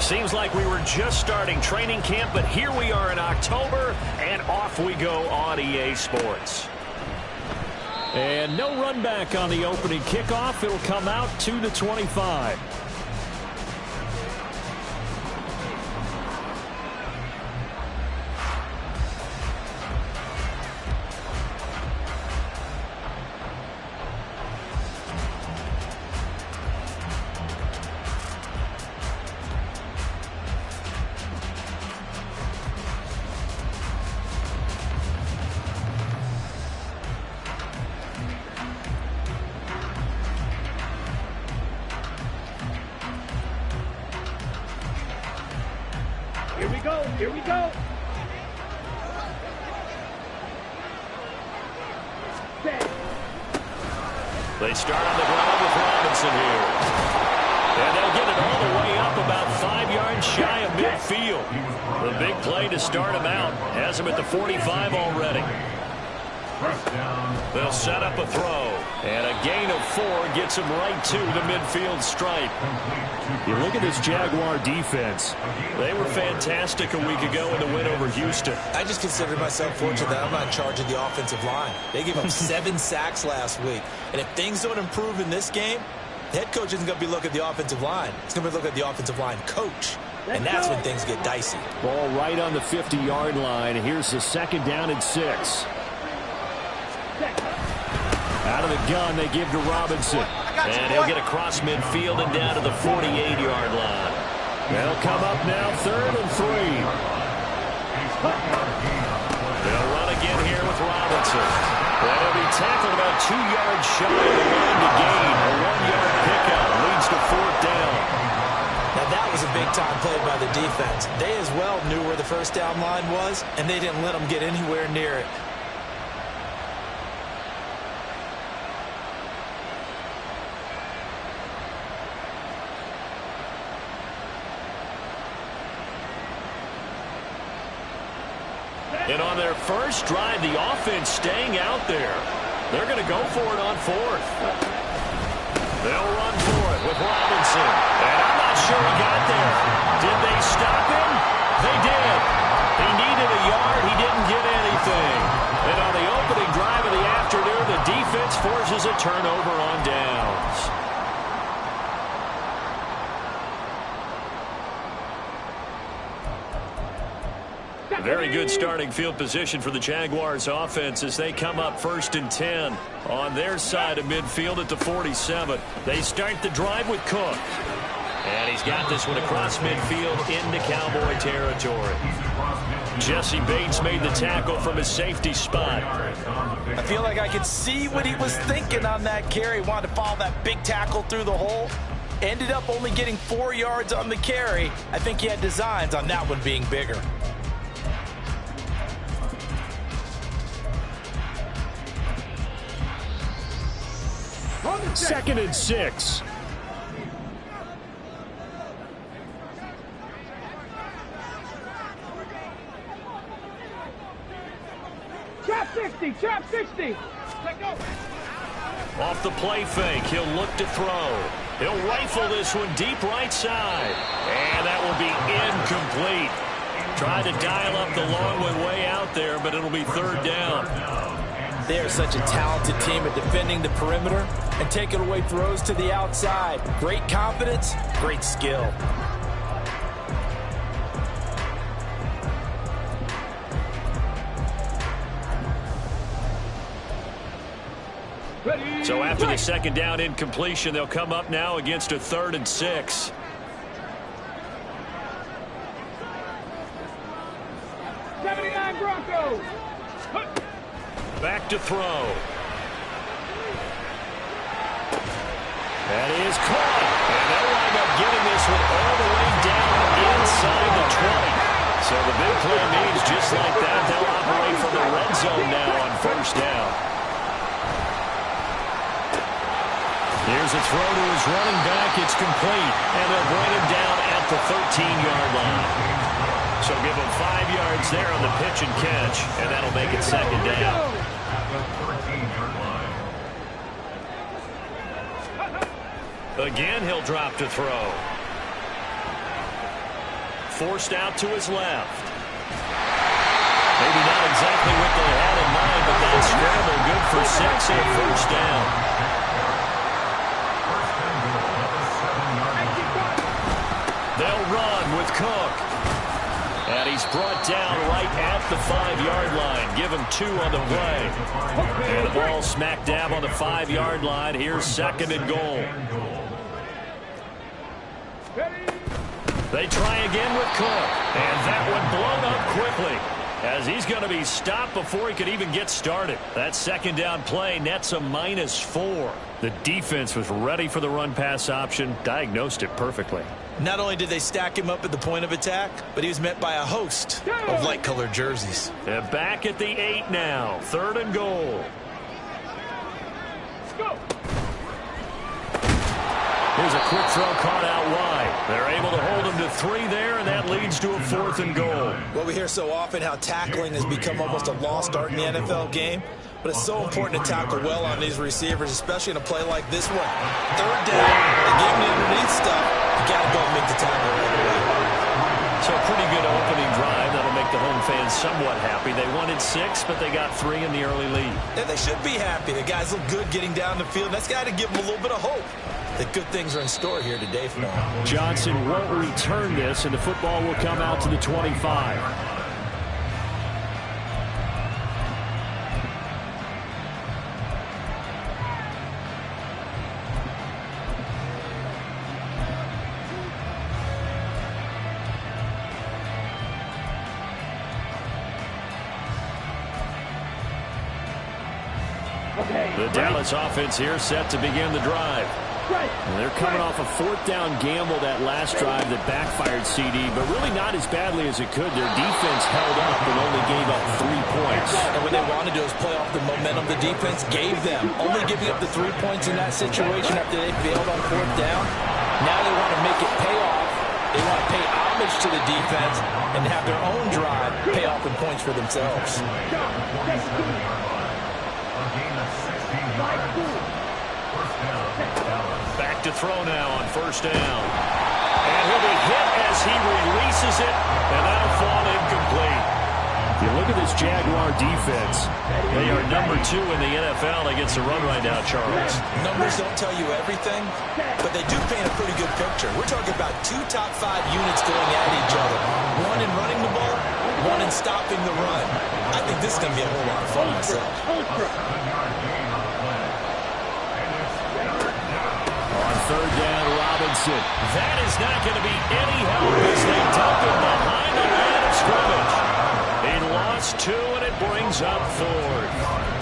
Seems like we were just starting training camp, but here we are in October, and off we go on EA Sports. And no run back on the opening kickoff. It'll come out to the 25. Here we go. Here we go. They start on the ground with Robinson here. And they'll get it all the way up about 5 yards shy of midfield. The big play to start him out. Has him at the 45 already. They'll set up a throw. And a gain of 4 gets him right to the midfield stripe. You look at this Jaguar defense. They were fantastic a week ago in the win over Houston. I just consider myself fortunate that I'm not in charge of the offensive line. They gave up 7 sacks last week. And if things don't improve in this game, the head coach isn't going to be looking at the offensive line. He's going to be looking at the offensive line coach. And that's when things get dicey. Ball right on the 50-yard line. Here's the 2nd down and 6. Out of the gun, they give to Robinson. And he'll get across midfield and down to the 48-yard line. They'll come up now, 3rd and 3. They'll run again here with Robinson. And he'll be tackled about 2 yards shy of the line to gain. A 1-yard pickup leads to 4th down. Now that was a big-time play by the defense. They as well knew where the first down line was, and they didn't let them get anywhere near it. And on their first drive, the offense staying out there. They're going to go for it on 4th. They'll run for it with Robinson. And I'm not sure he got there. Did they stop him? They did. He needed a yard. He didn't get anything. And on the opening drive of the afternoon, the defense forces a turnover on downs. Very good starting field position for the Jaguars offense as they come up 1st and 10 on their side of midfield at the 47. They start the drive with Cook. And he's got this one across midfield into Cowboy territory. Jesse Bates made the tackle from his safety spot. I feel like I could see what he was thinking on that carry. Wanted to follow that big tackle through the hole. Ended up only getting 4 yards on the carry. I think he had designs on that one being bigger. 2nd and 6. Trap 60, trap 60. Let go. Off the play fake, he'll look to throw. He'll rifle this one deep right side. And that will be incomplete. Tried to dial up the long one way out there, but it'll be 3rd down. They are such a talented team at defending the perimeter and taking away throws to the outside. Great confidence, great skill. So after the 2nd down incompletion, they'll come up now against a 3rd and 6. Broncos. Back to throw. That is caught. And they'll wind up getting this one all the way down inside the 20. So the big play means just like that, they'll operate from the red zone now on 1st down. Here's a throw to his running back. It's complete. And they'll bring him down at the 13-yard line. So give him 5 yards there on the pitch and catch, and that'll make it 2nd down. Again, he'll drop to throw. forced out to his left. Maybe not exactly what they had in mind, but that scramble good for 6 and a first down. They'll run with Cook. And he's brought down right at the 5-yard line. Give him 2 on the play. And the ball smack dab on the 5-yard line. Here's 2nd and goal. They try again with Cook. And that one blown up quickly, as he's going to be stopped before he could even get started. That 2nd down play nets a -4. The defense was ready for the run-pass option, diagnosed it perfectly. Not only did they stack him up at the point of attack, but he was met by a host of light-colored jerseys. And back at the 8 now. 3rd and goal. Here's a quick throw caught out wide. They're able to hold him to 3 there, and that leads to a 4th and goal. Well, we hear so often how tackling has become almost a lost art in the NFL game. But it's so important to tackle well on these receivers, especially in a play like this one. 3rd down, they give him the underneath stuff. You got to go and make the tackle right away. So a pretty good opening drive. That'll make the home fans somewhat happy. They wanted 6, but they got 3 in the early lead. And they should be happy. The guys look good getting down the field. That's got to give them a little bit of hope that good things are in store here today for them. Johnson won't return this, and the football will come out to the 25. The Dallas offense here set to begin the drive. And they're coming off a 4th down gamble that last drive that backfired CD, but really not as badly as it could. Their defense held up and only gave up 3 points. And what they wanted to do is play off the momentum the defense gave them. Only giving up the 3 points in that situation after they failed on 4th down. Now they want to make it pay off. They want to pay homage to the defense and have their own drive pay off in points for themselves. Back to throw now on 1st down. And he'll be hit as he releases it, and that'll fall incomplete. If you look at this Jaguar defense, they are number 2 in the NFL against the run right now, Charles. Numbers don't tell you everything, but they do paint a pretty good picture. We're talking about 2 top 5 units going at each other. One in running the ball, one in stopping the run. I think this is going to be a whole lot of fun myself. On 3rd down, Robinson. That is not going to be any help as they dump him behind the line of scrimmage. He lost 2, and it brings up 4th.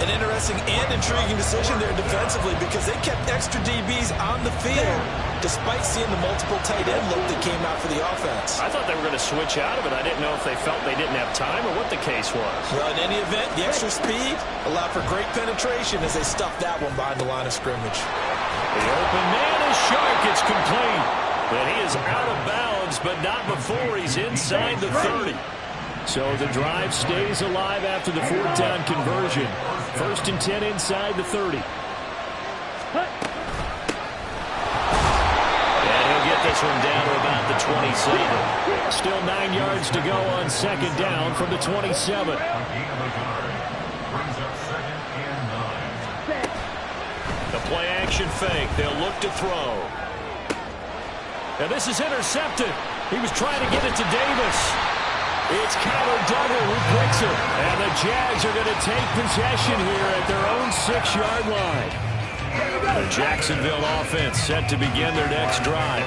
An interesting and intriguing decision there defensively because they kept extra DBs on the field despite seeing the multiple tight end look that came out for the offense. I thought they were going to switch out of it. I didn't know if they felt they didn't have time or what the case was. Well, in any event, the extra speed allowed for great penetration as they stuffed that one behind the line of scrimmage. The open man is Shark. It's complete. And he is out of bounds, but not before he's inside the 30. So the drive stays alive after the 4th down conversion. 1st and 10 inside the 30. And he'll get this one down to about the 27. Still 9 yards to go on 2nd down from the 27. The play action fake. They'll look to throw. And this is intercepted. He was trying to get it to Davis. It's Kyler Duggar who picks it. And the Jags are going to take possession here at their own 6-yard line. The Jacksonville offense set to begin their next drive.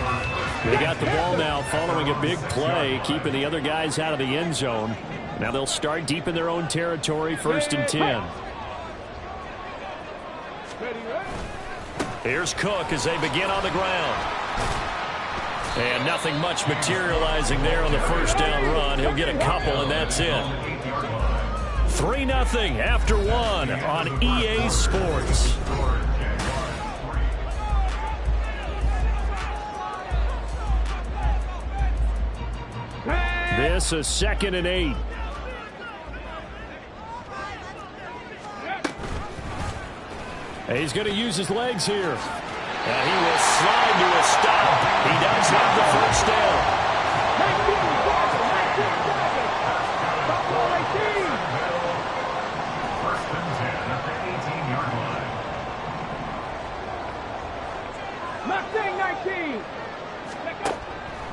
They got the ball now following a big play, keeping the other guys out of the end zone. Now they'll start deep in their own territory, 1st and 10. Here's Cook as they begin on the ground. And nothing much materializing there on the 1st down run. He'll get a couple, and that's it. 3-0 after 1 on EA Sports. This is 2nd and 8. He's going to use his legs here. And he will slide to a stop. He does have the 1st down.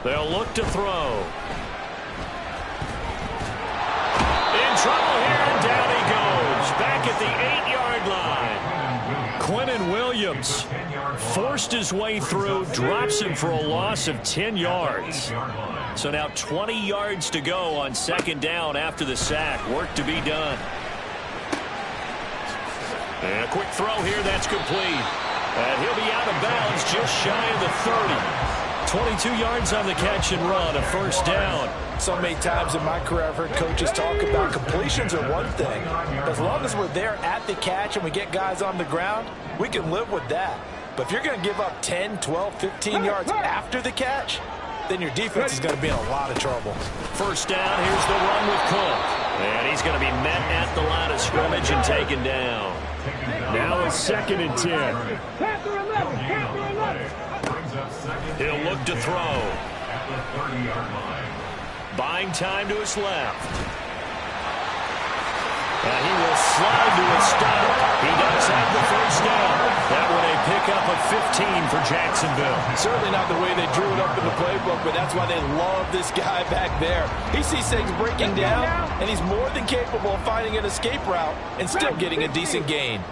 They'll look to throw. In trouble here, and down he goes. Back at the 8-yard line. Quinnen Williams forced his way through, drops him for a loss of 10 yards. So now 20 yards to go on second down after the sack. Work to be done. And a quick throw here, that's complete. And he'll be out of bounds just shy of the 30. 22 yards on the catch and run, a first down. So many times in my career I've heard coaches talk about completions are one thing. As long as we're there at the catch and we get guys on the ground, we can live with that. But if you're going to give up 10, 12, 15 yards after the catch, then your defense is going to be in a lot of trouble. First down, here's the run with Cook. And he's going to be met at the line of scrimmage and taken down. Now it's 2nd and 10. Panther 11, Panther 11. He'll look to throw. Buying time to his left. And he will slide to a stop. He does have the first down. That one a pickup of 15 for Jacksonville. Certainly not the way they drew it up in the playbook, but that's why they love this guy back there. He sees things breaking down, and he's more than capable of finding an escape route and still getting a decent gain.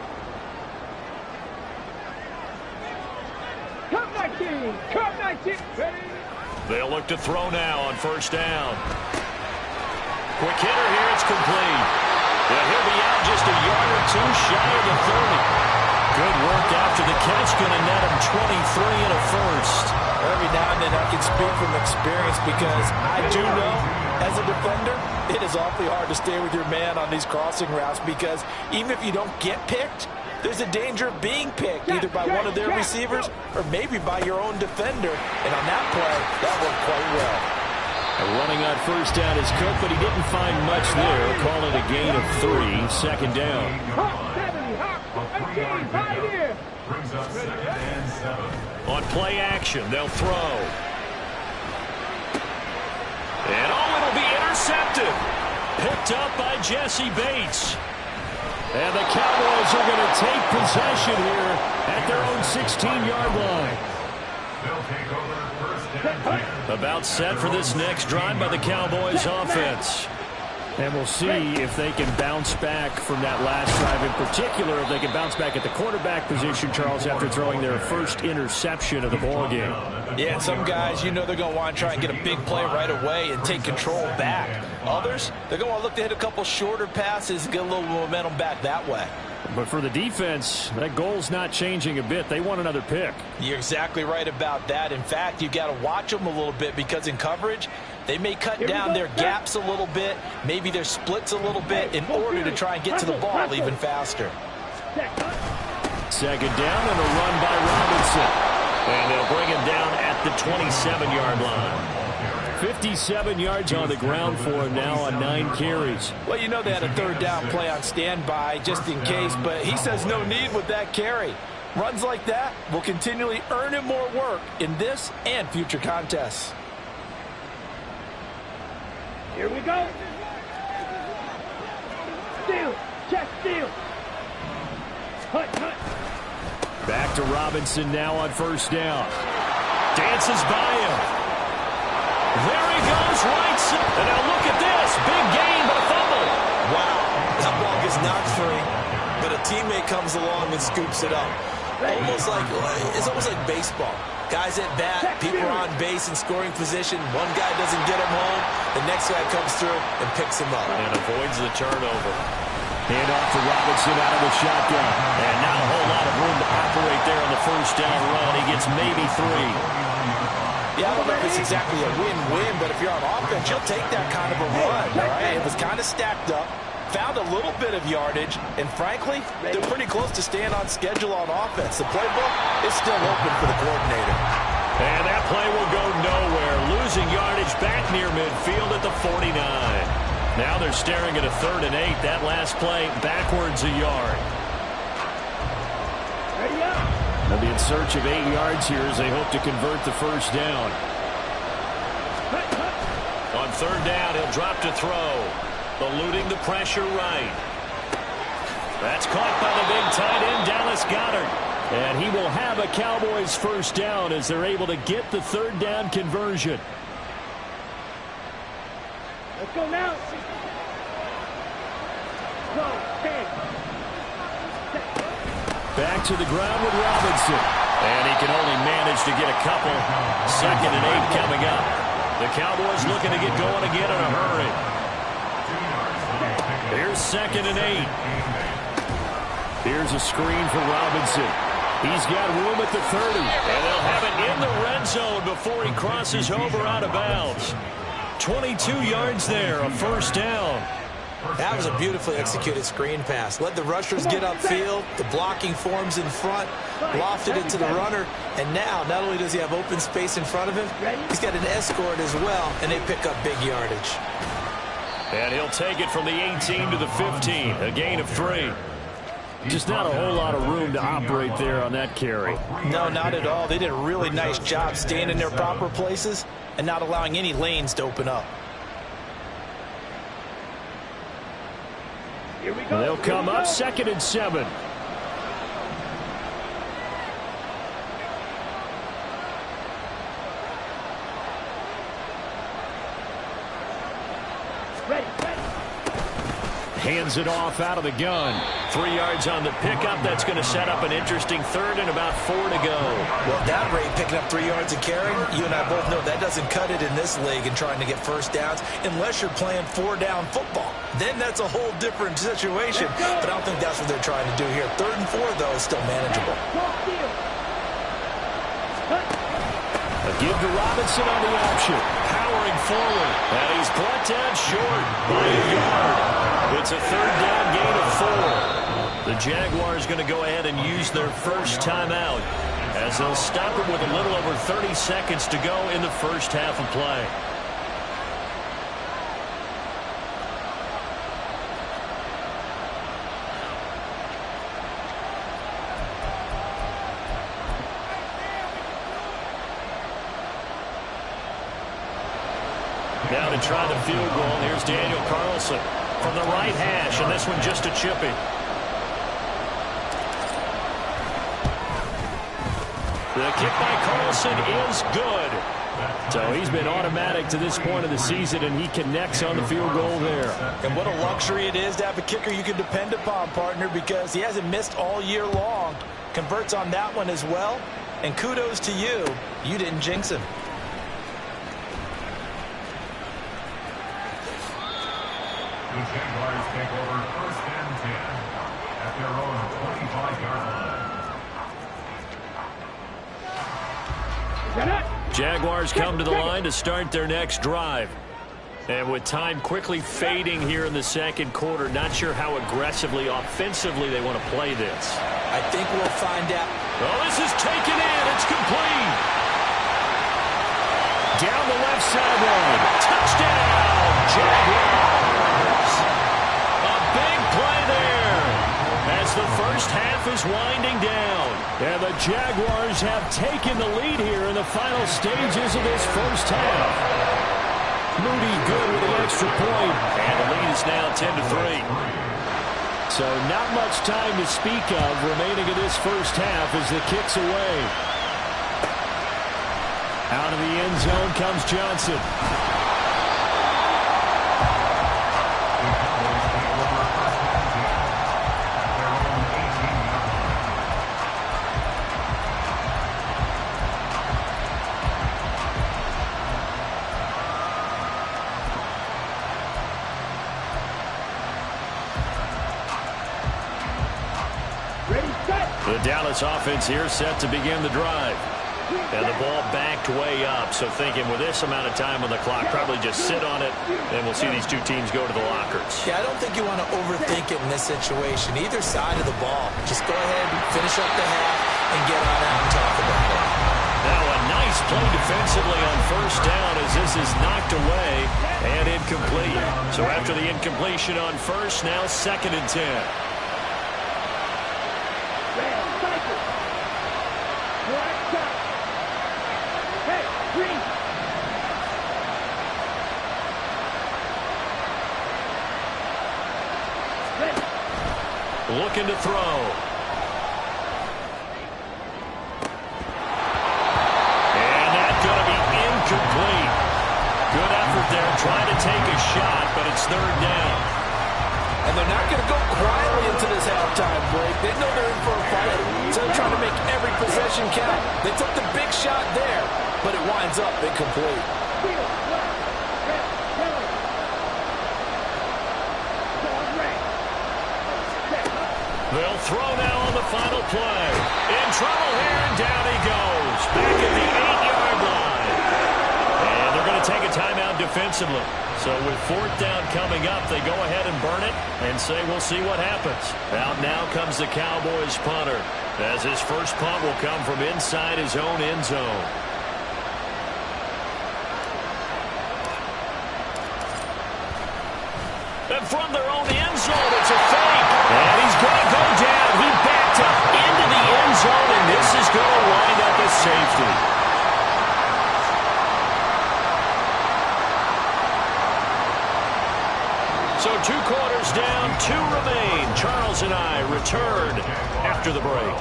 Cut 19, cut 19. Ready? They'll look to throw now on first down. Quick hitter here, it's complete. And he'll be out just a yard or two shy of the 30. Good work after the catch, going to net him 23 and a first. Every now and then I can speak from experience because I do know, as a defender, it is awfully hard to stay with your man on these crossing routes because even if you don't get picked, there's a danger of being picked either by one of their receivers or maybe by your own defender. And on that play, that worked quite well. Running on first down is Cook, but he didn't find much there. Call it a gain of 3, second down. Hawk 70, Hawk 18, Pioneer. On play action, they'll throw. And it'll be intercepted. Picked up by Jesse Bates. And the Cowboys are going to take possession here at their own 16-yard line. About set for this next drive by the Cowboys offense. And we'll see if they can bounce back from that last drive, in particular if they can bounce back at the quarterback position, Charles, after throwing their first interception of the ballgame. Yeah, and some guys, you know they're going to want to try and get a big play right away and take control back. Others, they're going to want to look to hit a couple shorter passes and get a little momentum back that way. But for the defense, that goal's not changing a bit. They want another pick. You're exactly right about that. In fact, you got to watch them a little bit because in coverage, they may cut down their gaps a little bit, maybe their splits a little bit in order to try and get to the ball even faster. Second down and a run by Robinson. And they'll bring him down at the 27-yard line. 57 yards on the ground for him now on 9 carries. Well, you know they had a third down play on standby just in case, but he says no need with that carry. Runs like that will continually earn him more work in this and future contests. Here we go. Steal, check, steal. Hut, hut. Back to Robinson now on first down. Dances by him. There he goes, right side. And now look at this. Big gain, but a fumble. Wow, that ball gets knocked free, but a teammate comes along and scoops it up. It's almost like baseball. Guys at bat, people are on base in scoring position. One guy doesn't get him home. The next guy comes through and picks him up. And avoids the turnover. Hand off to Robinson out of the shotgun. And not a whole lot of room to operate there on the first down run. He gets maybe 3. Yeah, I don't know if it's exactly a win-win, but if you're on offense, you'll take that kind of a run, all right? It was kind of stacked up, found a little bit of yardage, and frankly, they're pretty close to staying on schedule on offense. The playbook is still open for the coordinator. And that play will go nowhere. Losing yardage back near midfield at the 49. Now they're staring at a 3rd and 8. That last play backwards a yard. They'll be in search of 8 yards here as they hope to convert the first down. On 3rd down, he'll drop to throw. Eluding the pressure right. That's caught by the big tight end, Dallas Goedert. And he will have a Cowboys first down as they're able to get the 3rd down conversion. go now. Go, 10. Back to the ground with Robinson. And he can only manage to get a couple. 2nd and 8 coming up. The Cowboys looking to get going again in a hurry. Here's 2nd and 8. Here's a screen for Robinson. He's got room at the 30. And they'll have it in the red zone before he crosses over out of bounds. 22 yards there, a 1st down. That was a beautifully executed screen pass. Let the rushers get upfield. The blocking forms in front. Lofted it to the runner. And now, not only does he have open space in front of him, he's got an escort as well, and they pick up big yardage. And he'll take it from the 18 to the 15, a gain of 3. Just not a whole lot of room to operate there on that carry. No, not at all. They did a really nice job staying in their proper places and not allowing any lanes to open up. Here we go. They'll come up 2nd and 7. Ready. Hands it off out of the gun. 3 yards on the pickup. That's going to set up an interesting 3rd and about 4 to go. Well, at that rate, picking up 3 yards of carry, you and I both know that doesn't cut it in this league and trying to get 1st downs unless you're playing 4-down football. Then that's a whole different situation. But I don't think that's what they're trying to do here. 3rd and 4, though, is still manageable. A give to Robinson on the option. Powering forward. And he's brought down short by a yard. It's a 3rd down gain of 4. The Jaguars going to go ahead and use their first timeout as they'll stop it with a little over 30 seconds to go in the first half of play. Now to try the field goal. Here's Daniel Carlson from the right hash, and this one just a chippy. The kick by Carlson is good. So he's been automatic to this point of the season, and he connects on the field goal there. And what a luxury it is to have a kicker you can depend upon, partner, because he hasn't missed all year long. Converts on that one as well. And kudos to you. You didn't jinx him. The Jaguars take over 1st and 10 at their own 25-yard line. Jaguars come to the line to start their next drive. And with time quickly fading here in the 2nd quarter, not sure how aggressively, offensively they want to play this. I think we'll find out. Oh, this is taken in. It's complete. Down the left sideline. Touchdown, Jaguars. A big play there as the first half is winding down. And the Jaguars have taken the lead here in the final stages of this first half. Moody good with an extra point. And the lead is now 10-3. So not much time to speak of remaining in this first half as the kick's away. Out of the end zone comes Johnson. The Dallas offense here set to begin the drive. And the ball backed way up, so thinking with this amount of time on the clock, probably just sit on it, and we'll see these two teams go to the lockers. Yeah, I don't think you want to overthink it in this situation. Either side of the ball. Just go ahead, finish up the half, and get on out and talk about it. Now a nice play defensively on 1st down as this is knocked away and incomplete. So after the incompletion on 1st, now 2nd and 10. Looking to throw. And that's going to be incomplete. Good effort there trying to take a shot, but it's third down. And they're not going to go quietly into this halftime break. They know they're in for a fight, so they're trying to make every possession count. They took the big shot there, but it winds up incomplete. They'll throw now on the final play. In trouble here, and down he goes. Back at the 8-yard line. And they're going to take a timeout defensively. So with fourth down coming up, they go ahead and burn it and say we'll see what happens. Out now comes the Cowboys punter, as his first punt will come from inside his own end zone. And from their own end zone, it's a fake. And he's going to go down. He backed up into the end zone, and this is going to wind up a safety. So 2 quarters down, 2 remain. Charles and I return after the break.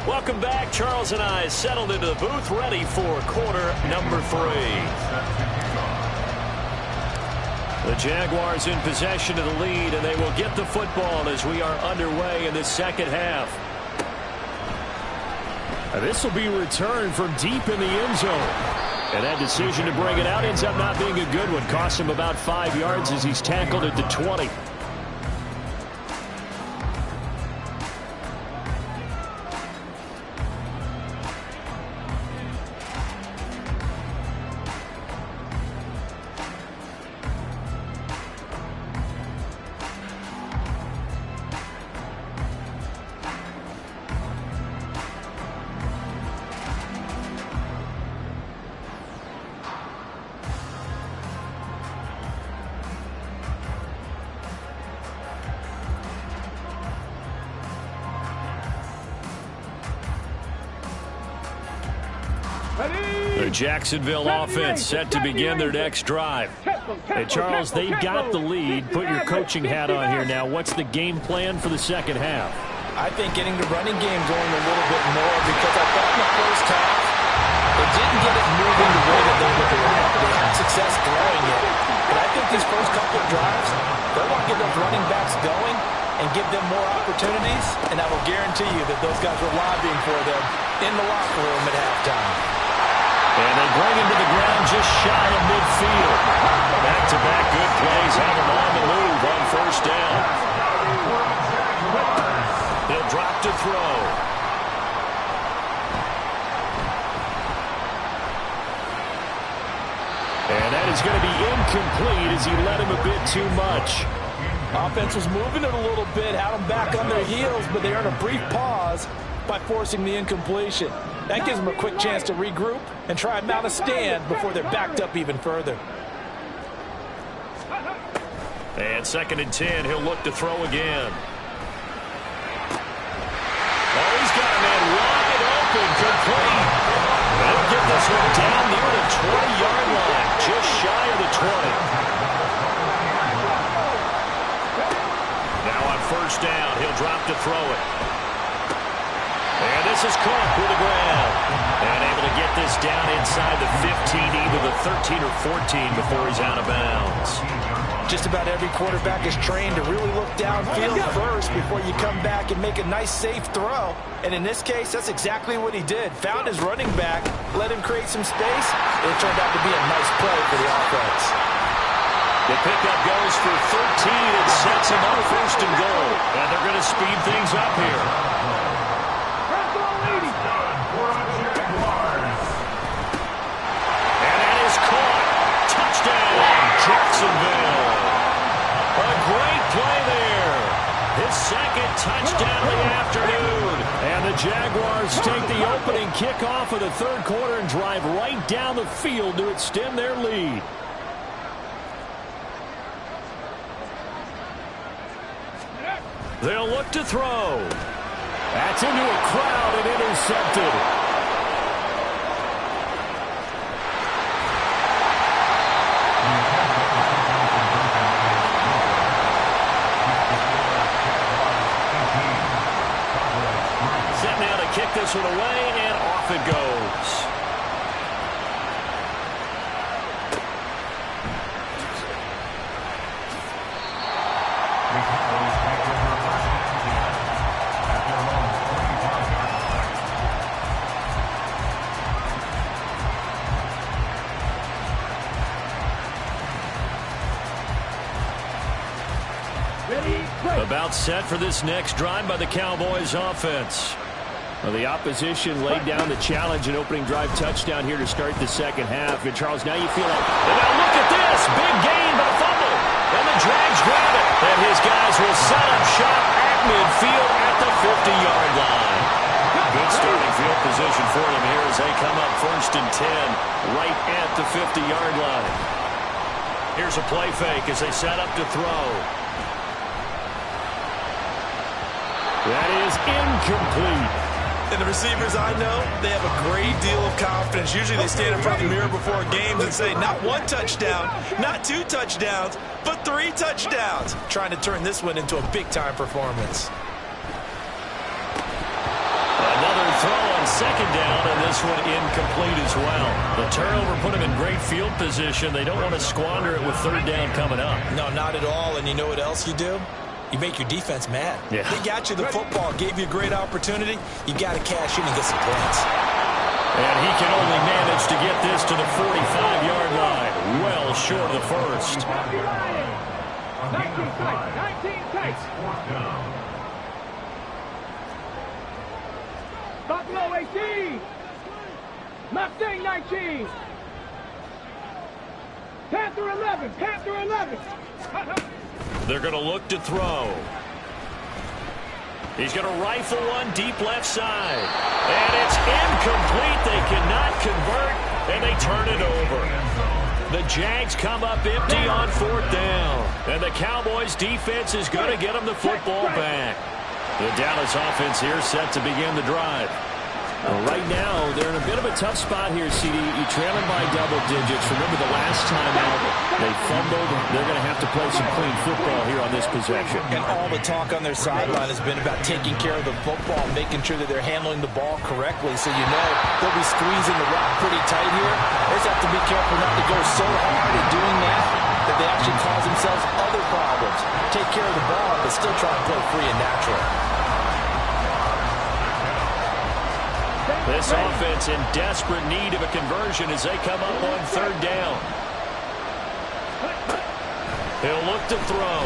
Welcome back. Charles and I settled into the booth, ready for quarter number 3. The Jaguars in possession of the lead, and they will get the football as we are underway in this second half. This will be returned from deep in the end zone. And that decision to bring it out ends up not being a good one. Cost him about 5 yards as he's tackled at the 20. The Jacksonville offense set to begin their next drive. Hey, Charles, they've got the lead. Put your coaching hat on here now. What's the game plan for the second half? I think getting the running game going a little bit more, because I thought in the first half they didn't get it moving the way that they were. They had success throwing it. But I think these first couple of drives, they want to get those running backs going and give them more opportunities, and I will guarantee you that those guys were lobbying for them in the locker room at halftime. And they bring him to the ground just shy of midfield. Back-to-back good plays have him on the move on first down. He'll drop to throw. And that is going to be incomplete as he led him a bit too much. Offense was moving it a little bit, had them back on their heels, but they earned a brief pause by forcing the incompletion. That gives them a quick chance to regroup and try and mount a stand before they're backed up even further. And 2nd and 10, he'll look to throw again. Oh, he's got a man wide open, complete. They'll get this one down near the 20-yard line, just shy of the 20. Now on first down, he'll drop to throw it. And this is caught with the ground. And able to get this down inside the 15, either the 13 or 14 before he's out of bounds. Just about every quarterback is trained to really look downfield first before you come back and make a nice, safe throw. And in this case, that's exactly what he did. Found his running back, let him create some space, and it turned out to be a nice play for the offense. The pickup goes for 13 and sets him up first and goal. And they're going to speed things up here. And that is caught. Touchdown, Jacksonville. A great play there. His 2nd touchdown of the afternoon. And the Jaguars take the opening kickoff of the 3rd quarter and drive right down the field to extend their lead. They'll look to throw. That's into a crowd and intercepted. off it goes. The Cowboys take over first and 10 at their own 45-yard line. Ready, play. About set for this next drive by the Cowboys offense. Well, the opposition laid down the challenge, an opening drive touchdown here to start the second half. And, Charles, now you feel like, and now look at this. Big gain, but a fumble. And the Jags grab it. And his guys will set up shop at midfield at the 50-yard line. Good starting field position for them here as they come up first and 10 right at the 50-yard line. Here's a play fake as they set up to throw. That is incomplete. And the receivers I know, they have a great deal of confidence. Usually they stand in front of the mirror before games and say, not one touchdown, not two touchdowns, but 3 touchdowns. Trying to turn this one into a big-time performance. Another throw on second down, and this one incomplete as well. The turnover put them in great field position. They don't want to squander it with third down coming up. No, not at all. And you know what else you do? You make your defense mad. Yeah. They got you the football, gave you a great opportunity. You got to cash in and get some points. And he can only manage to get this to the 45-yard line. Well short of the first. 19 tight, 19 tight. Fourth down. Buffalo 18. Mustang 19. Panther 11. Panther 11. They're going to look to throw. He's going to rifle one deep left side. And it's incomplete. They cannot convert, and they turn it over. The Jags come up empty on fourth down. And the Cowboys defense is going to get them the football back. The Dallas offense here set to begin the drive. Right now, they're in a bit of a tough spot here, CD. You're trailing by double digits. Remember the last time out, they fumbled. They're going to have to play some clean football here on this possession. And all the talk on their sideline has been about taking care of the football, making sure that they're handling the ball correctly. So you know they'll be squeezing the rock pretty tight here. They just have to be careful not to go so hard in doing that they actually cause themselves other problems. Take care of the ball, but still try and play free and natural. This offense in desperate need of a conversion as they come up on third down. He'll look to throw.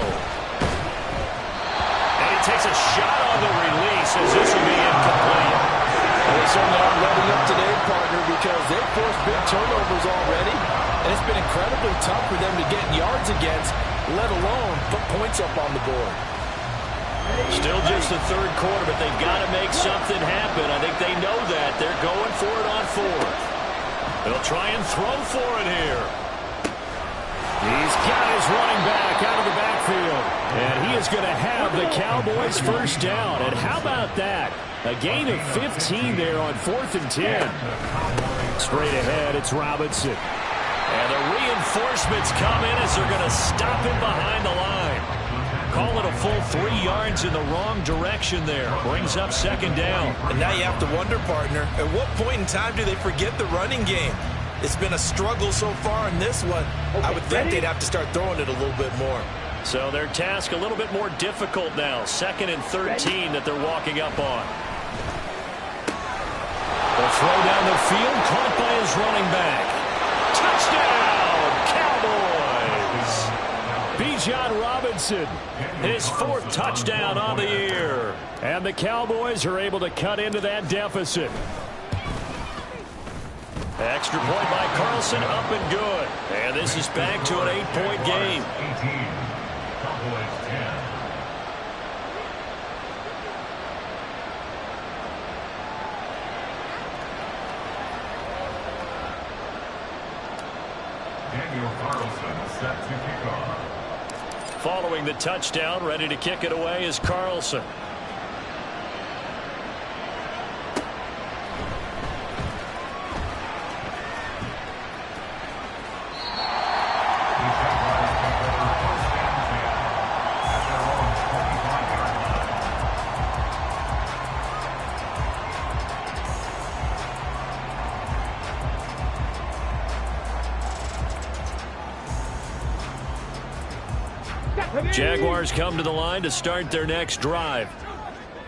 And he takes a shot on the release as this will be incomplete. Well, they certainly aren't letting up today, partner, because they've forced big turnovers already. And it's been incredibly tough for them to get yards against, let alone put points up on the board. Still just the third quarter, but they've got to make something happen. I think they know that. They're going for it on fourth. They'll try and throw for it here. He's got his running back out of the backfield. And he is going to have the Cowboys first down. And how about that? A gain of 15 there on 4th and 10. Straight ahead, it's Robinson. And the reinforcements come in as they're going to stop him behind the line. Call it a full 3 yards in the wrong direction there. Brings up second down. And now you have to wonder, partner, at what point in time do they forget the running game? It's been a struggle so far in this one. I would think they'd have to start throwing it a little bit more. So their task a little bit more difficult now. 2nd and 13 that they're walking up on. The throw down the field, caught by his running back. Touchdown, Cowboys! Bijan Robinson, his 4th touchdown on the year. And the Cowboys are able to cut into that deficit. Extra point by Carlson, up and good. And this is back to an 8-point game. 18. Cowboys 10. Daniel Carlson set to kick off. Following the touchdown, ready to kick it away is Carlson. Jaguars come to the line to start their next drive.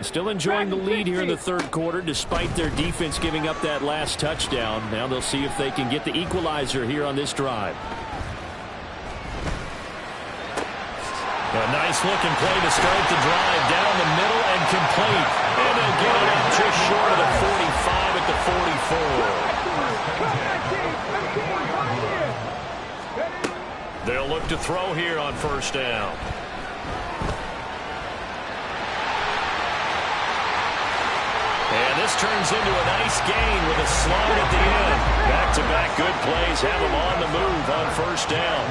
Still enjoying the lead here in the third quarter despite their defense giving up that last touchdown. Now they'll see if they can get the equalizer here on this drive. A nice-looking play to start the drive down the middle and complete. And they'll get it up just short of the 45 at the 44. They'll look to throw here on first down. And this turns into a nice gain with a slide at the end. Back-to-back good plays have them on the move on first down.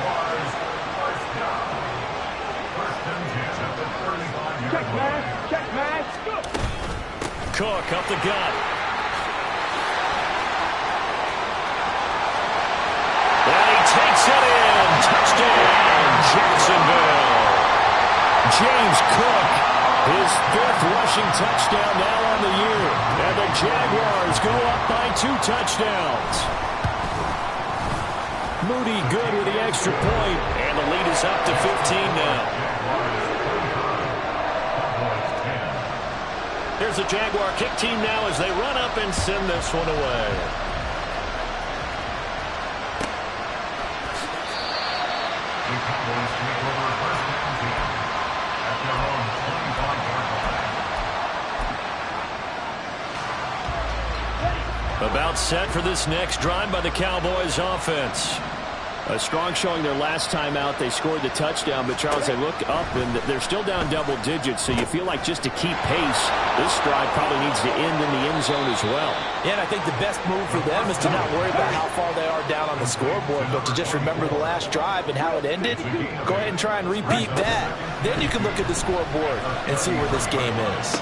Check, man. Cook up the gut. And he takes it in. Touchdown, Jacksonville. James Cook, his fifth rushing touchdown now on the year. And the Jaguars go up by 2 touchdowns. Moody good with the extra point. And the lead is up to 15 now. Here's the Jaguar kick team now as they run up and send this one away. The Cowboys take over first down at their own 25-yard line. About set for this next drive by the Cowboys offense. A strong showing their last time out. They scored the touchdown, but Charles, they look up and they're still down double digits, so you feel like just to keep pace, this drive probably needs to end in the end zone as well. Yeah, and I think the best move for them is to not worry about how far they are down on the scoreboard, but to just remember the last drive and how it ended. Go ahead and try and repeat that. Then you can look at the scoreboard and see where this game is.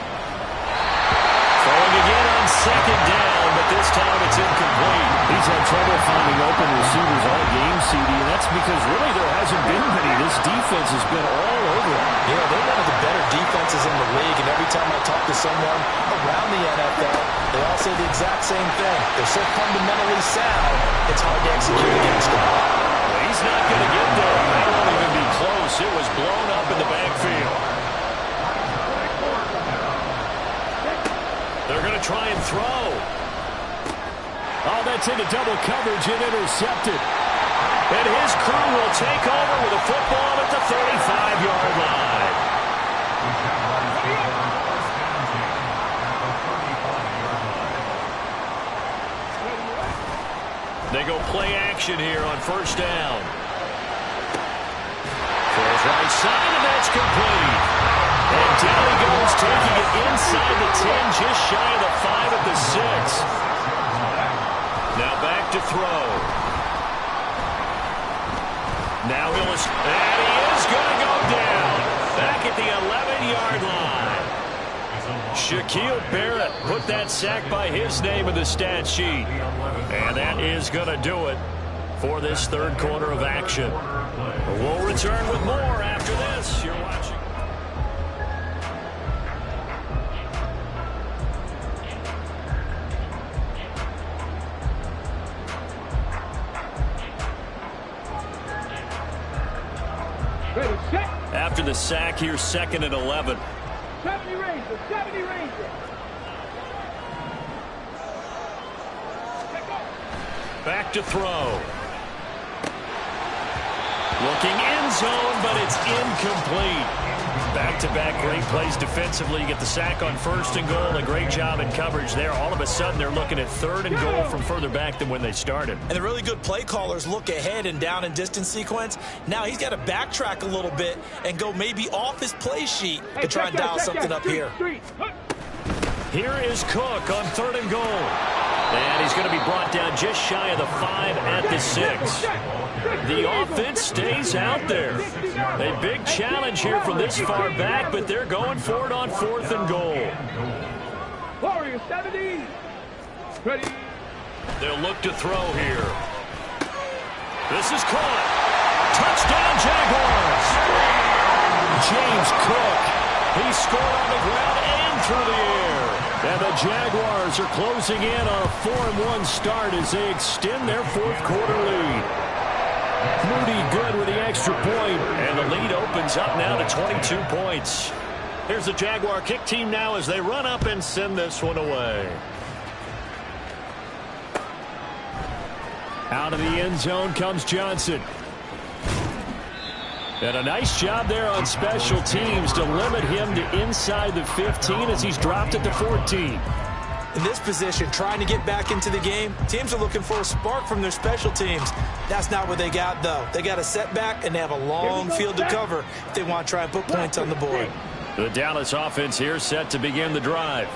Throwing again on second down, but this time it's incomplete. He's had trouble finding open receivers all game, CD, and that's because really there hasn't been many. This defense has been all over him. Yeah, they're one of the better defenses in the league, and every time I talk to someone around the NFL, they all say the exact same thing. They're so fundamentally sound, it's hard to execute against them. Well, he's not going to get there. That won't even be close. It was blown up in the backfield. They're going to try and throw. Oh, that's into double coverage and intercepted. And his crew will take over with a football at the 35-yard line. They go play action here on first down. Throws right side, and that's complete. And down he goes, taking it inside the 10, just shy of the 5 at the 6. Now back to throw. Now and he is going to go down. Back at the 11-yard line. Shaquille Barrett put that sack by his name in the stat sheet. And that is going to do it for this third quarter of action. We'll return with more after this. You're watching. After the sack, here's second and 11. 70 Rangers, 70 Rangers. Back to throw. Looking end zone, but it's incomplete. Back-to-back great plays defensively. You get the sack on first and goal. A great job in coverage there. All of a sudden, they're looking at third and goal from further back than when they started. And the really good play callers look ahead and down and distance sequence. Now he's got to backtrack a little bit and go maybe off his play sheet to try and dial something up here. Here is Cook on third and goal. And he's going to be brought down just shy of the 5 at the 6. The offense stays out there. A big challenge here from this far back, but they're going for it on fourth and goal. Warriors 70. Ready. They'll look to throw here. This is caught. Touchdown, Jaguars. James Cook. He scored on the ground and through the air. And the Jaguars are closing in on a 4-1 start as they extend their fourth quarter lead. Moody good with the extra point. And the lead opens up now to 22 points. Here's the Jaguar kick team now as they run up and send this one away. Out of the end zone comes Johnson. And a nice job there on special teams to limit him to inside the 15 as he's dropped at the 14. In this position, trying to get back into the game, teams are looking for a spark from their special teams. That's not what they got, though. They got a setback, and they have a long field to cover if they want to try and put points on the board. The Dallas offense here set to begin the drive.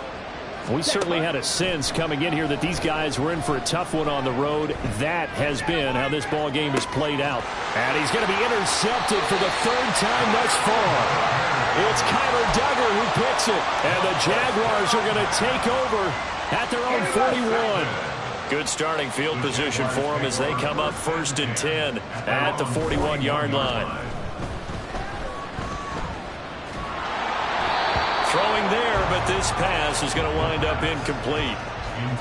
We certainly had a sense coming in here that these guys were in for a tough one on the road. That has been how this ball game has played out. And he's going to be intercepted for the third time thus far. It's Kyler Duggar who picks it. And the Jaguars are going to take over at their own 41. Good starting field position for them as they come up 1st and 10 at the 41-yard line. Throwing there, but this pass is going to wind up incomplete.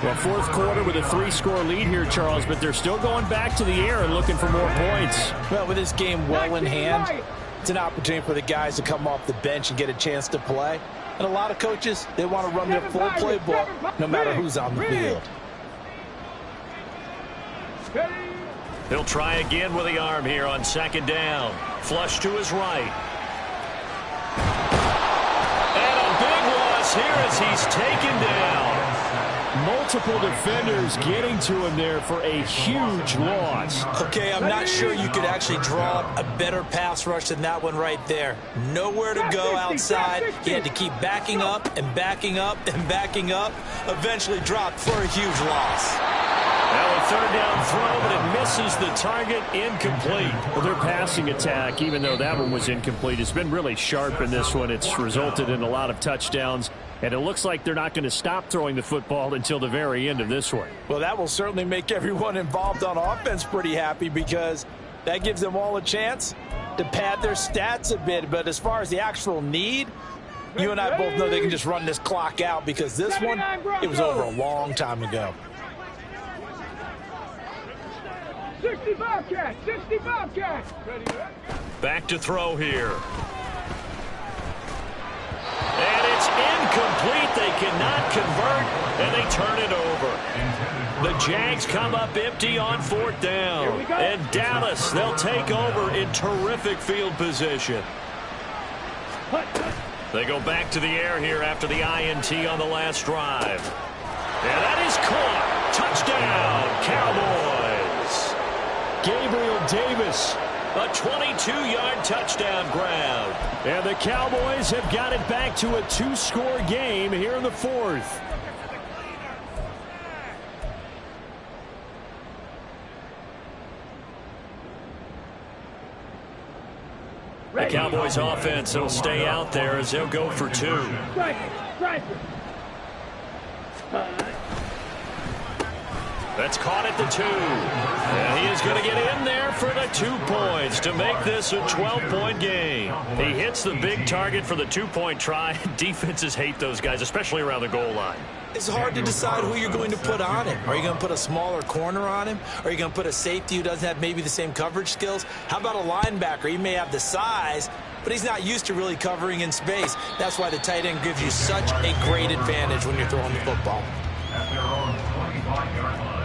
Well, fourth quarter with a 3-score lead here, Charles, but they're still going back to the air and looking for more points. Well, with this game well in hand, it's an opportunity for the guys to come off the bench and get a chance to play. And a lot of coaches, they want to run their full playbook no matter who's on the field. He'll try again with the arm here on 2nd down. Flush to his right. Here as he's taken down. Multiple defenders getting to him there for a huge loss. Okay, I'm not sure you could actually draw up a better pass rush than that one right there. Nowhere to go outside. He had to keep backing up and backing up and backing up. Eventually dropped for a huge loss. Now a 3rd down throw, but it misses the target. Incomplete. Well, their passing attack, even though that one was incomplete, has been really sharp in this one. It's resulted in a lot of touchdowns. And it looks like they're not going to stop throwing the football until the very end of this one. Well, that will certainly make everyone involved on offense pretty happy because that gives them all a chance to pad their stats a bit. But as far as the actual need, you and I both know they can just run this clock out because this one, it was over a long time ago. 65 catch, 65 catch. Back to throw here. And it's incomplete. They cannot convert, and they turn it over. The Jags come up empty on 4th down. And Dallas, they'll take over in terrific field position. They go back to the air here after the INT on the last drive. And that is caught. Touchdown, Cowboys. Gabriel Davis. A 22-yard touchdown grab. And the Cowboys have got it back to a 2-score game here in the 4th. The Cowboys offense will stay out there as they'll go for 2. Strike it, strike it. That's caught at the 2. And he is going to get in there for the 2 points to make this a 12-point game. He hits the big target for the 2-point try. Defenses hate those guys, especially around the goal line. It's hard to decide who you're going to put on him. Are you going to put a smaller corner on him? Are you going to put a safety who doesn't have maybe the same coverage skills? How about a linebacker? He may have the size, but he's not used to really covering in space. That's why the tight end gives you such a great advantage when you're throwing the football. At their own 25-yard line.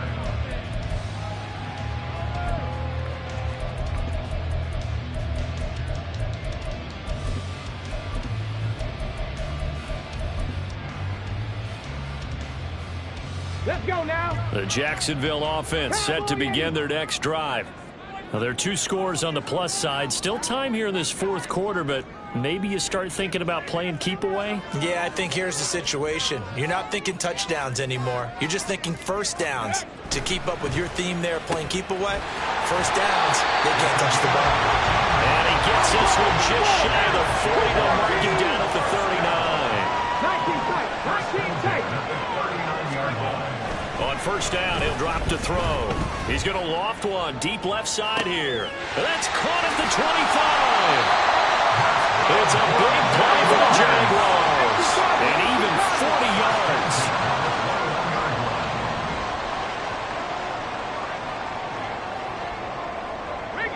Let's go now. The Jacksonville offense set to begin their next drive. Now, there are 2 scores on the plus side. Still time here in this 4th quarter, but maybe you start thinking about playing keep away? Yeah, I think here's the situation. You're not thinking touchdowns anymore. You're just thinking first downs. To keep up with your theme there, playing keep away, first downs, they can't touch the ball. And he gets this one just shy of the 40. They'll mark him down at the 39. 19 tight, 19 tight. On first down, he'll drop to throw. He's going to loft one deep left side here. And that's caught at the 25. It's a big play for the Jaguars. And even 40 yards. Bring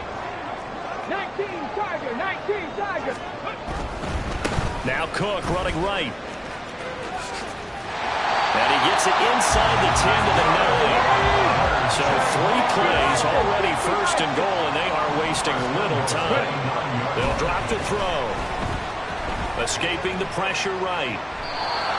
Now Cook running right. And he gets it inside the 10 to the 9. So 3 plays, already first and goal, and they are wasting little time. They'll drop to throw. Escaping the pressure right.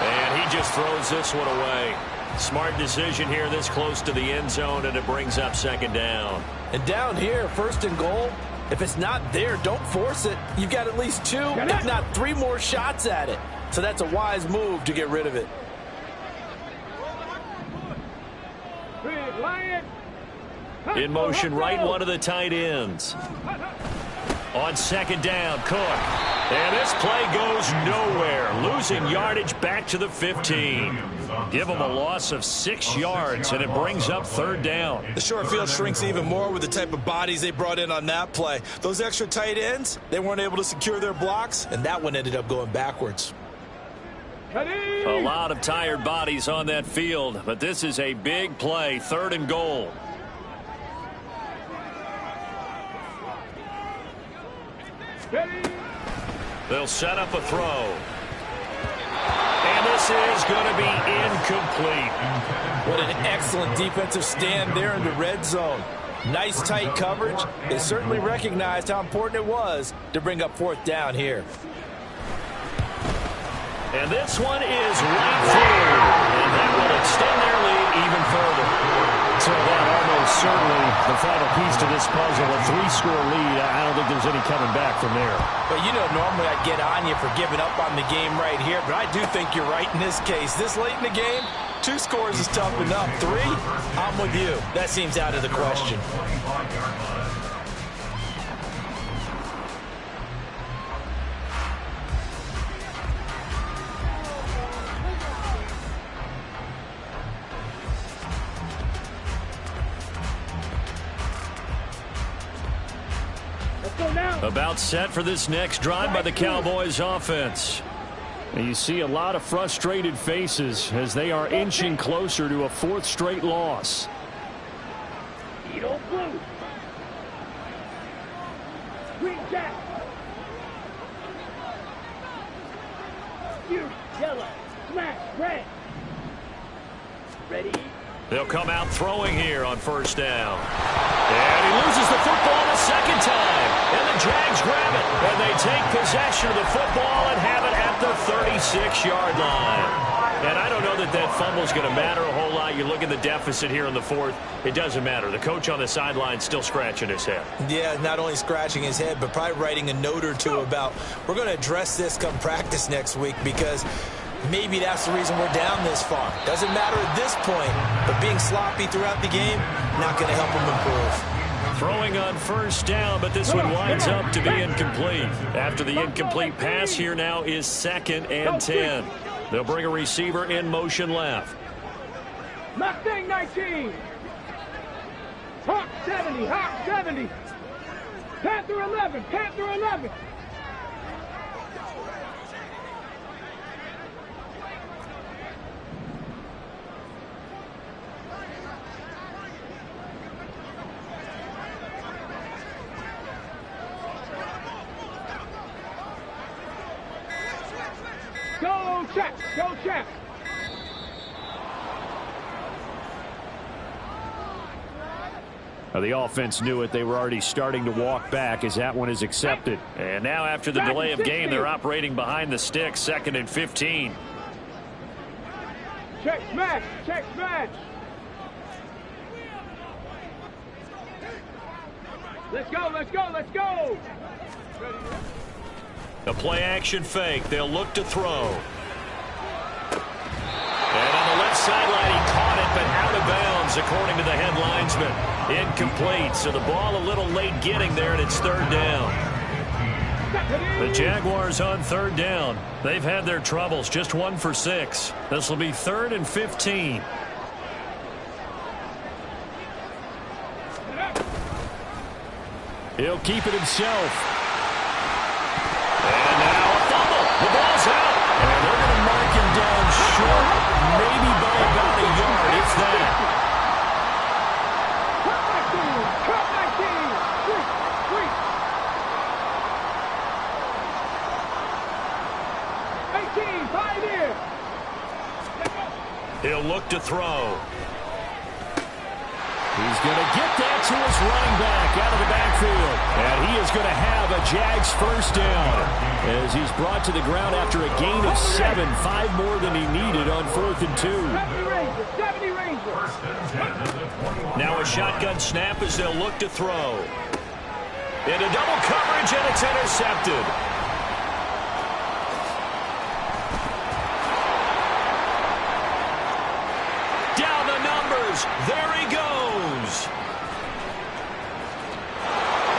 And he just throws this one away. Smart decision here this close to the end zone, and it brings up second down. And down here, first and goal, if it's not there, don't force it. You've got at least 2, if not 3 more shots at it. So that's a wise move to get rid of it. In motion right, one of the tight ends. On second down, Cook. And this play goes nowhere. Losing yardage back to the 15. Give them a loss of 6 yards, and it brings up third down. The short field shrinks even more with the type of bodies they brought in on that play. Those extra tight ends, they weren't able to secure their blocks, and that one ended up going backwards. A lot of tired bodies on that field, but this is a big play, third and goal. They'll set up a throw. And this is going to be incomplete. What an excellent defensive stand there in the red zone. Nice tight coverage. They certainly recognized how important it was to bring up fourth down here. And this one is right through. And that will extend their lead even further. So that almost certainly the final piece to this puzzle. A 3-score lead. I don't think there's any coming back from there. But you know, normally I get on you for giving up on the game right here, but I do think you're right in this case. This late in the game, 2 scores is tough enough. 3, I'm with you. That seems out of the question. About set for this next drive by the Cowboys offense. And you see a lot of frustrated faces as they are inching closer to a 4th straight loss. Blue. Green Jack. Yellow. Smash. Red. Ready? They'll come out throwing here on first down. And he loses the football a second time. And the Jags grab it. And they take possession of the football and have it at the 36-yard line. And I don't know that that fumble is going to matter a whole lot. You look at the deficit here in the 4th. It doesn't matter. The coach on the sideline still scratching his head. Yeah, not only scratching his head, but probably writing a note or 2 about, we're going to address this come practice next week, because maybe that's the reason we're down this far. Doesn't matter at this point, but being sloppy throughout the game, not going to help him improve. Throwing on first down, but this one winds up to be incomplete. After the incomplete pass, here now is 2nd and 10. They'll bring a receiver in motion left. Mustang 19. Hawk 70. Hawk 70. Panther 11. Panther 11. Go check. Go check. The offense knew it. They were already starting to walk back as that one is accepted. And now after the delay of game, they're operating behind the sticks, 2nd and 15. Check smash. Check smash. Let's go. Let's go. Let's go. The play action fake. They'll look to throw. And on the left sideline, he caught it, but out of bounds, according to the head linesman. Incomplete, so the ball a little late getting there, and it's third down. The Jaguars on third down. They've had their troubles, just 1 for 6. This will be 3rd and 15. He'll keep it himself. And now a fumble. The ball's out. And they're going to mark him down short, maybe by about a yard, if that. to throw. He's going to get that to his running back out of the backfield. And he is going to have a Jags first down as he's brought to the ground after a gain of 7, 5 more than he needed on 4th and 2. 70 Rangers. Now a shotgun snap as they'll look to throw. Into double coverage, and it's intercepted. Down the numbers. There he goes.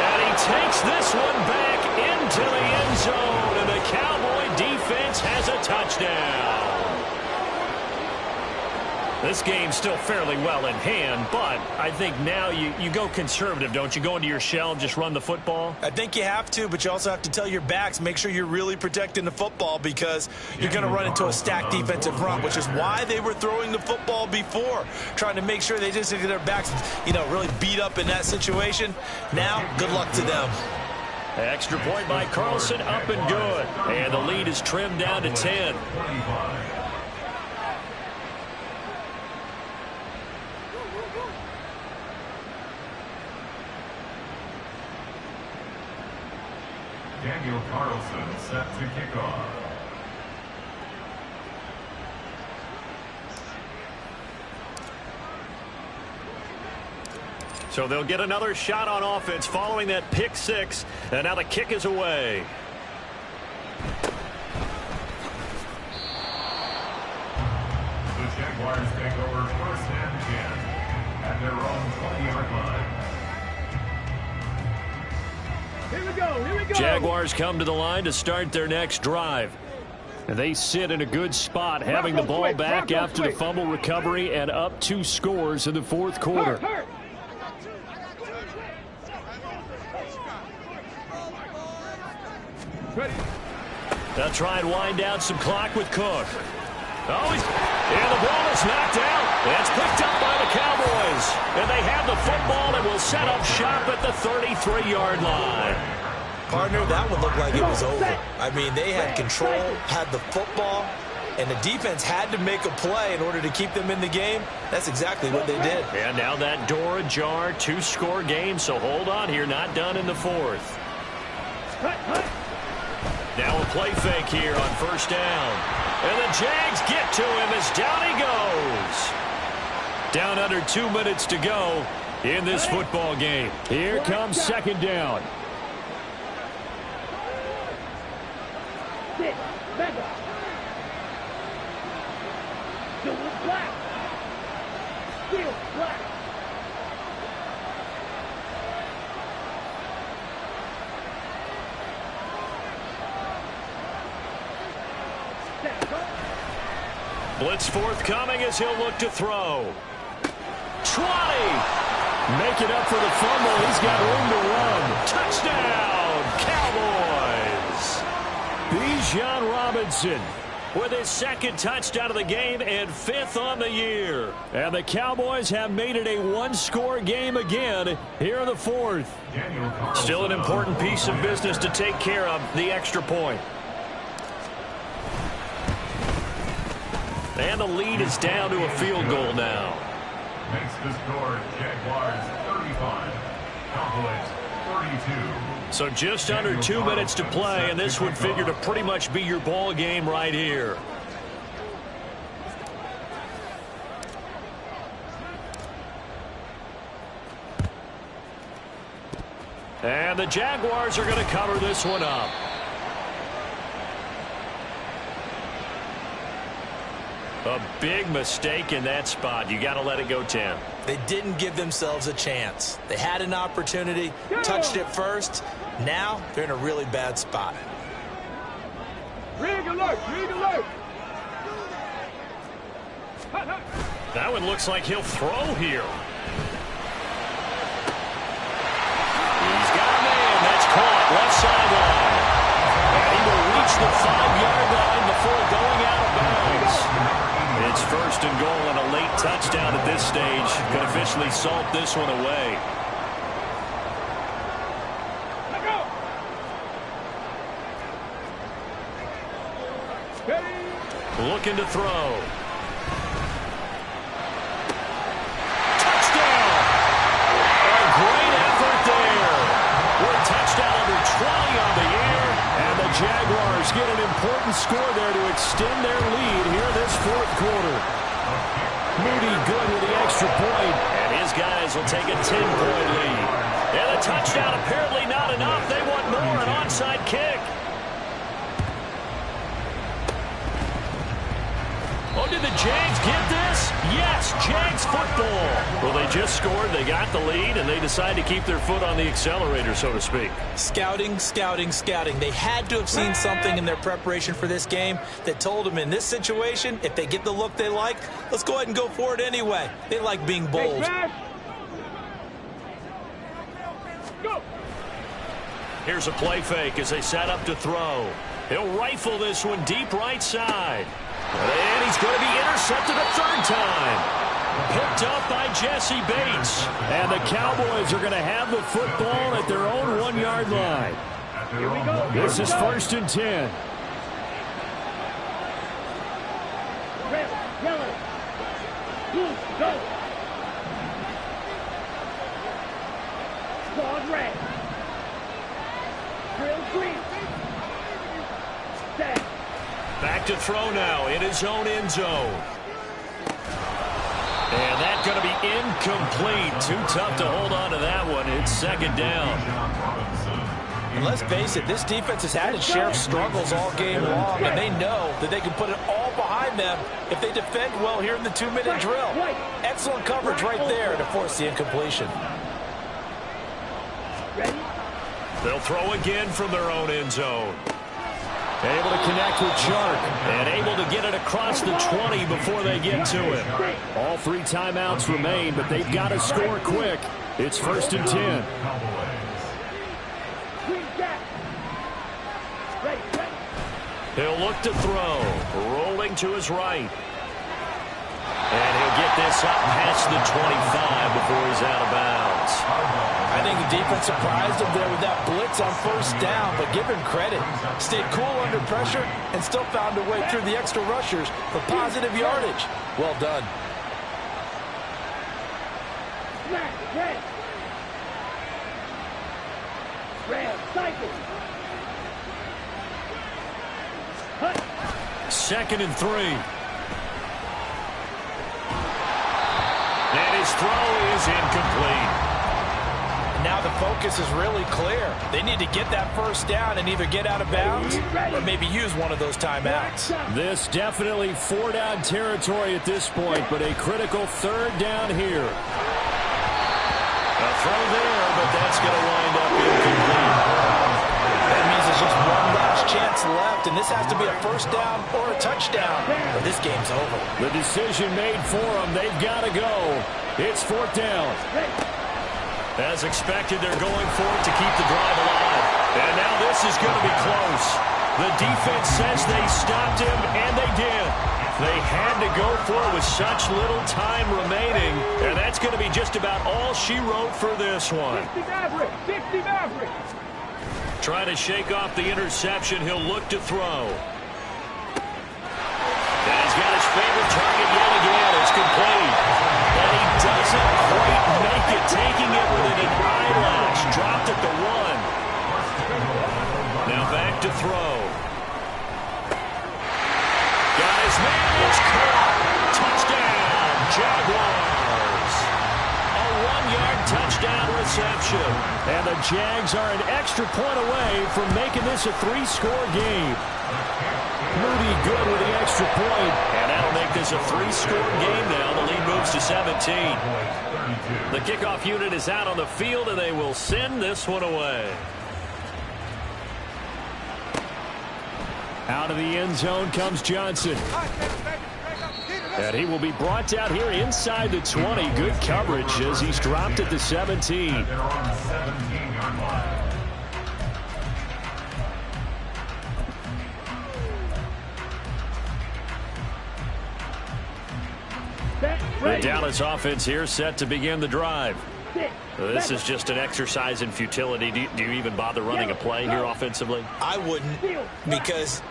And he takes this one back into the end zone, and the Cowboy defense has a touchdown. This game's still fairly well in hand, but I think now you go conservative, don't you? Go into your shell and just run the football? I think you have to, but you also have to tell your backs, make sure you're really protecting the football because you're going to run into a stacked defensive front, which is why they were throwing the football before, trying to make sure they just get their backs, really beat up in that situation. Now, good luck to them. Extra point by Carlson, up and good. And the lead is trimmed down to 10. Daniel Carlson set to kick off. So they'll get another shot on offense following that pick 6. And now the kick is away. The Jaguars take over 1st and 10 at their own 20-yard line. Here we go. Jaguars come to the line to start their next drive. And they sit in a good spot, having the ball back after the fumble recovery and up 2 scores in the 4th quarter. They'll try and wind down some clock with Cook. And the ball is knocked out. It's picked up by the Cowboys. And they have the football and will set up shop at the 33-yard line. Partner, that would look like it was over. I mean, they had control, had the football, and the defense had to make a play in order to keep them in the game. That's exactly what they did. And now that door ajar, 2-score game, so hold on here, not done in the 4th. Now a play fake here on 1st down. And the Jags get to him as down he goes. Down under 2 minutes to go in this football game. Here comes 2nd down. Blitz forthcoming as he'll look to throw. 20. Make it up for the fumble. He's got room to run. Touchdown, Cowboys. Bijan Robinson with his 2nd touchdown of the game and 5th on the year. And the Cowboys have made it a 1-score game again here in the 4th. Still an important piece of business to take care of, the extra point. And the lead is down to a field goal now. Makes the score Jaguars 35, Cowboys 32. So just under 2 minutes to play, and this would figure to pretty much be your ball game right here. And the Jaguars are going to cover this one up. A big mistake in that spot. You got to let it go 10. They didn't give themselves a chance. They had an opportunity, touched it first. Now they're in a really bad spot. Rig alert! That one looks like he'll throw here. He's got a man. That's caught. Left sideline. And he will reach the 5-yard line before going out of bounds. It's 1st and goal and a late touchdown at this stage. Could officially salt this one away. Looking to throw. point. And his guys will take a 10-point lead. And a touchdown apparently not enough. They want more, an onside kick. Oh, did the Jags get this? Yes, Jags football. Well, they just scored, they got the lead, and they decide to keep their foot on the accelerator, so to speak. Scouting, scouting, scouting. They had to have seen something in their preparation for this game that told them in this situation, if they get the look they like, let's go ahead and go for it anyway. They like being bold. Go. Here's a play fake as they set up to throw. He'll rifle this one deep right side. And he's going to be intercepted a third time. Picked up by Jesse Bates. And the Cowboys are going to have the football at their own 1-yard line. Here we go. This is 1st and 10. Red, yellow, blue, go. Quad red. Drill green. Set. Back to throw now in his own end zone. And that's going to be incomplete. Too tough to hold on to that one. It's 2nd down. And let's face it, this defense has had its share of struggles all game long, and they know that they can put it all behind them if they defend well here in the 2-minute drill. Excellent coverage right there to force the incompletion. Ready? They'll throw again from their own end zone. Able to connect with Chark. And able to get it across the 20 before they get to him. All 3 timeouts remain, but they've got to score quick. It's 1st and 10. Green gap. Ready, ready. He'll look to throw. Rolling to his right. And he'll get this up past the 25 before he's out of bounds. I think the defense surprised him there with that blitz on 1st down, but give him credit. Stayed cool under pressure and still found a way through the extra rushers for positive yardage. Well done. Smash, red. Red, cycle. Hut. 2nd and 3. And his throw is incomplete. Now the focus is really clear. They need to get that 1st down and either get out of bounds or maybe use one of those timeouts. This definitely 4-down territory at this point, but a critical 3rd down here. A throw there, but that's going to wind up incomplete. That means there's just one last chance left, and this has to be a 1st down or a touchdown, or this game's over. The decision made for them. They've got to go. It's 4th down. As expected, they're going for it to keep the drive alive. And now this is going to be close. The defense says they stopped him, and they did. They had to go for it with such little time remaining, and that's going to be just about all she wrote for this one. 60 Maverick, 60 Maverick. Trying to shake off the interception, he'll look to throw. And he's got his favorite target yet again. It's complete. And he doesn't quite make it, taking it within an eyelash. Dropped at the 1. Now back to throw. Got his man. It's caught. Touchdown, Jaguars. A 1-yard touchdown reception. And the Jags are an extra point away from making this a 3-score game. Moody good with the extra point. And that'll make this a 3-score game now. The lead moves to 17. The kickoff unit is out on the field, and they will send this one away. Out of the end zone comes Johnson. And he will be brought down here inside the 20. Good coverage as he's dropped at the 17. The Dallas offense here set to begin the drive. This is just an exercise in futility. Do you even bother running a play here offensively? I wouldn't, because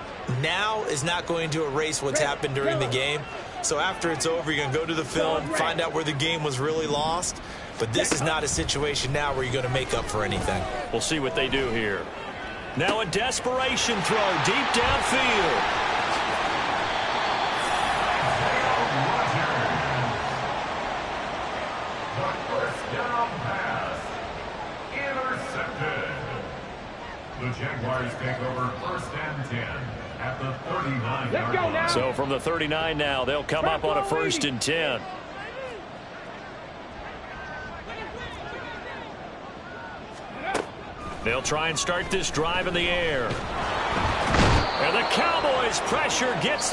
now is not going to erase what's happened during the game. So after it's over, you're going to go to the film, find out where the game was really lost. But this is not a situation now where you're going to make up for anything. We'll see what they do here. Now a desperation throw deep downfield. down pass. Intercepted. The Jaguars take over 1st and 10 at the 39-yard Let's go line. now. So from the 39 now, they'll come up on a 1st and 10. They'll try and start this drive in the air. And the Cowboys' pressure gets them.